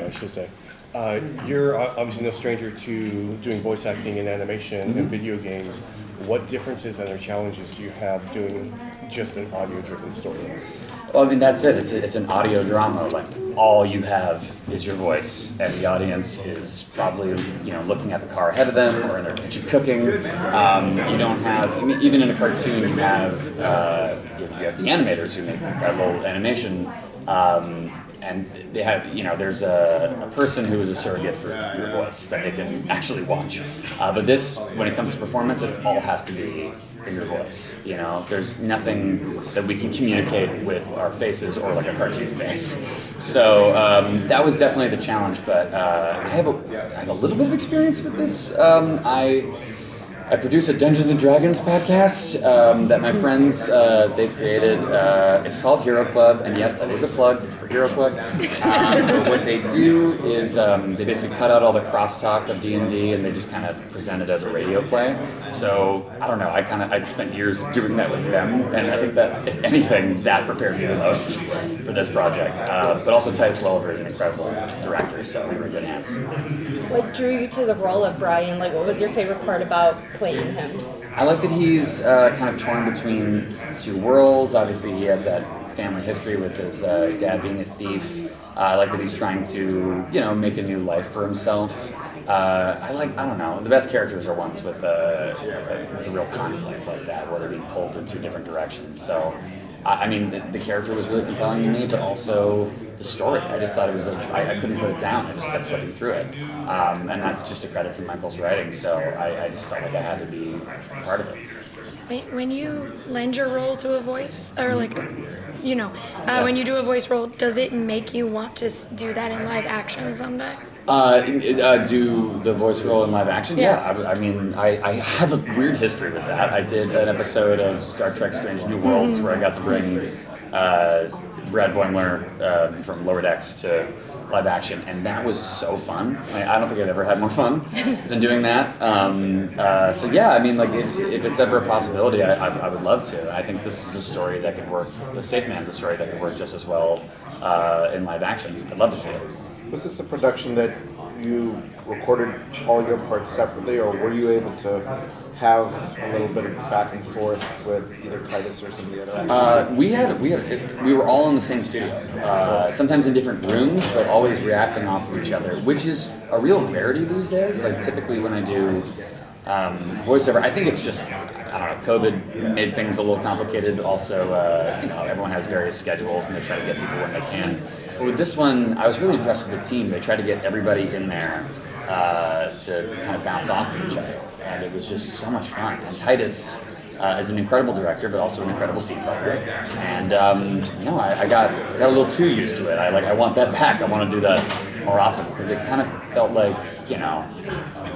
I should say. You're obviously no stranger to doing voice acting in animation and video games. What differences and challenges do you have doing just an audio-driven story? Well, I mean, that's it. It's an audio drama. Like, all you have is your voice, and the audience is probably, looking at the car ahead of them or in their kitchen cooking. You don't have, I mean, even in a cartoon, you have the animators who make incredible animation. And they have, there's a person who is a surrogate for your voice that they can actually watch. But this, when it comes to performance, it all has to be in your voice. There's nothing that we can communicate with our faces or like a cartoon face. So that was definitely the challenge. But I have a little bit of experience with this. I produce a Dungeons & Dragons podcast that my friends, they created. It's called Hero Club, and yes, that is a plug for Hero Club. But what they do is they basically cut out all the crosstalk of D&D, and they just kind of present it as a radio play. So, I don't know, I spent years doing that with them, and I think that, if anything, that prepared me the most for this project. But also Titus Welliver is an incredible director, so we were in good hands. What drew you to the role of Brian? Like, what was your favorite part about playing him? I like that he's kind of torn between two worlds. Obviously, he has that family history with his dad being a thief. I like that he's trying to, make a new life for himself. I don't know, the best characters are ones with a real conflict like that, where they're being pulled in two different directions. So, I mean, the character was really compelling to me, but also the story. I just thought it was I couldn't put it down. I just kept flipping through it. And that's just a credit to Michael's writing, so I just felt like I had to be part of it. When you lend your role to a voice, or when you do a voice role, does it make you want to do that in live action someday? Do the voice role in live action? Yeah. I have a weird history with that. I did an episode of Star Trek Strange New Worlds where I got to bring Brad Boimler from Lower Decks to live action, and that was so fun. I don't think I've ever had more fun than doing that. If it's ever a possibility, I would love to. I think this is a story that could work. The Safe Man's a story that could work just as well in live action. I'd love to see it. Was this a production that you recorded all your parts separately, or were you able to have a little bit of back and forth with either Titus or some of the other actors? We were all in the same studio, sometimes in different rooms, but always reacting off of each other, which is a real rarity these days. Like, typically when I do voiceover, I think it's just, COVID made things a little complicated. Also, everyone has various schedules and they try to get people when they can. But with this one, I was really impressed with the team. They tried to get everybody in there to kind of bounce off of each other. And it was just so much fun. And Titus is an incredible director, but also an incredible scene player. And I got a little too used to it. I want that back. I want to do that more often, because it kind of felt like,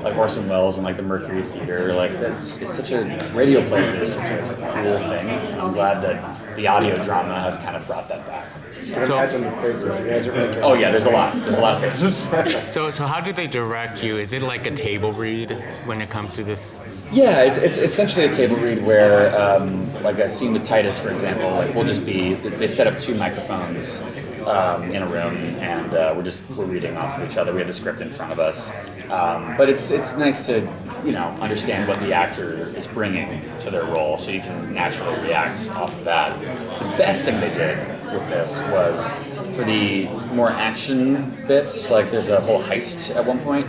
like Orson Welles and like the Mercury Theater. Like, it's such a, radio plays are such a cool thing. And I'm glad that the audio drama has kind of brought that back. Imagine the faces. You guys are making. Oh yeah, there's a lot of faces. So how do they direct you? Is it like a table read when it comes to this? Yeah, it's essentially a table read where, like a scene with Titus, for example, like they set up two microphones in a room, and we're reading off of each other. We have the script in front of us, but it's nice to understand what the actor is bringing to their role, so you can naturally react off of that. The best thing they did with this was for the more action bits. Like, there's a whole heist at one point.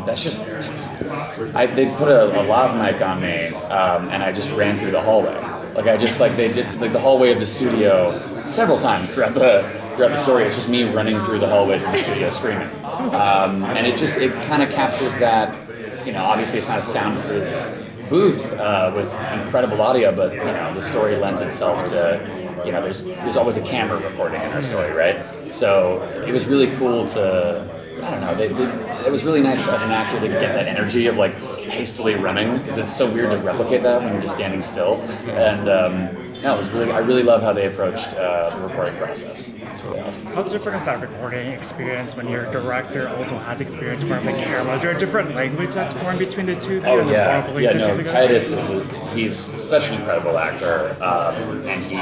That's just they put a lav mic on me, and I just ran through the hallway. They did the hallway of the studio several times throughout the story. It's just me running through the hallways of the studio screaming, and it kind of captures that. Obviously it's not a soundproof booth with incredible audio, but the story lends itself to. There's always a camera recording in our story, right? So it was really cool to. I don't know. It was really nice as an actor to get that energy of like hastily running, because it's so weird to replicate that when you're just standing still. And it was really. I really love how they approached the recording process. It's really awesome. How different is that recording experience when your director also has experience in front of the camera? Is there a different language that's formed between the two? Oh yeah. Titus he's such an incredible actor, and he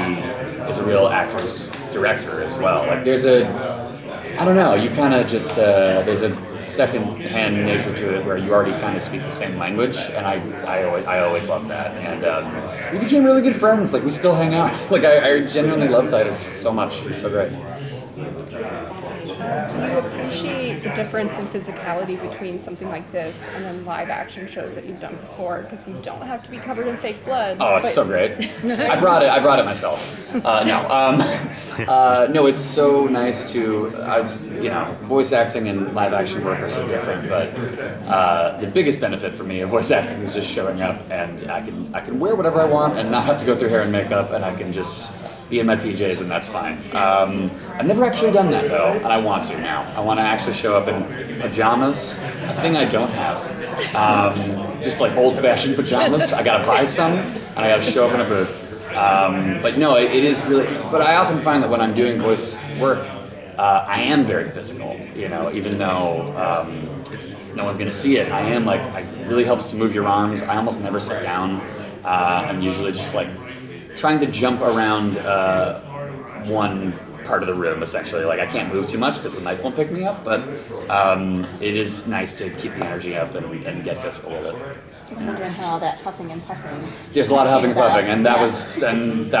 is a real actor's director as well. Like, there's I don't know. You kind of just there's a second-hand nature to it where you already kind of speak the same language, and I always love that. And we became really good friends. Like we still hang out. Like I genuinely love Titus so much. He's so great. Do you appreciate the difference in physicality between something like this and then live action shows that you've done before? Because you don't have to be covered in fake blood. Oh, it's so great. I brought it myself. No, it's so nice to, voice acting and live action work are so different, but the biggest benefit for me of voice acting is just showing up, and I can wear whatever I want and not have to go through hair and makeup, and I can just be in my PJs, and that's fine. I've never actually done that though, and I want to now. I want to actually show up in pajamas, a thing I don't have. Just like old-fashioned pajamas. I gotta buy some, and I gotta show up in a booth. But no, it is really. But I often find that when I'm doing voice work, I am very physical. Even though no one's gonna see it, I am like. It really helps to move your arms. I almost never sit down. I'm usually just like trying to jump around one part of the room, essentially. Like I can't move too much because the mic won't pick me up, but it is nice to keep the energy up and get physical with it. I was wondering how all that huffing and puffing. There's a lot of huffing and puffing, and that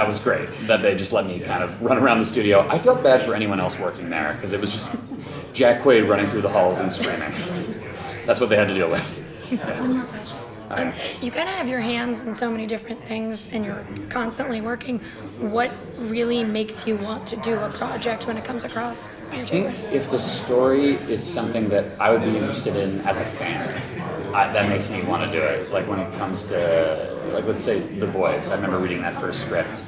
was great that they just let me kind of run around the studio. I felt bad for anyone else working there because it was just Jack Quaid running through the halls and screaming. That's what they had to deal with. Yeah. One more question. You kind of have your hands in so many different things and you're constantly working. What really makes you want to do a project when it comes across your table? I think if the story is something that I would be interested in as a fan, that makes me want to do it. Like when it comes to, like let's say The Boys. I remember reading that first script,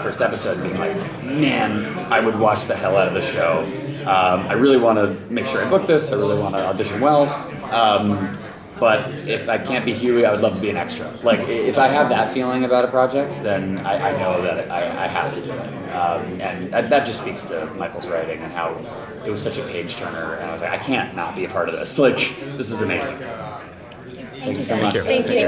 first episode, and being like, man, I would watch the hell out of the show. I really want to make sure I book this. I really want to audition well. But if I can't be Huey, I would love to be an extra. Like, if I have that feeling about a project, then I know that I have to do it. And that just speaks to Michael's writing and how it was such a page-turner. And I was like, I can't not be a part of this. Like, this is amazing. Thank you so much. Thank you.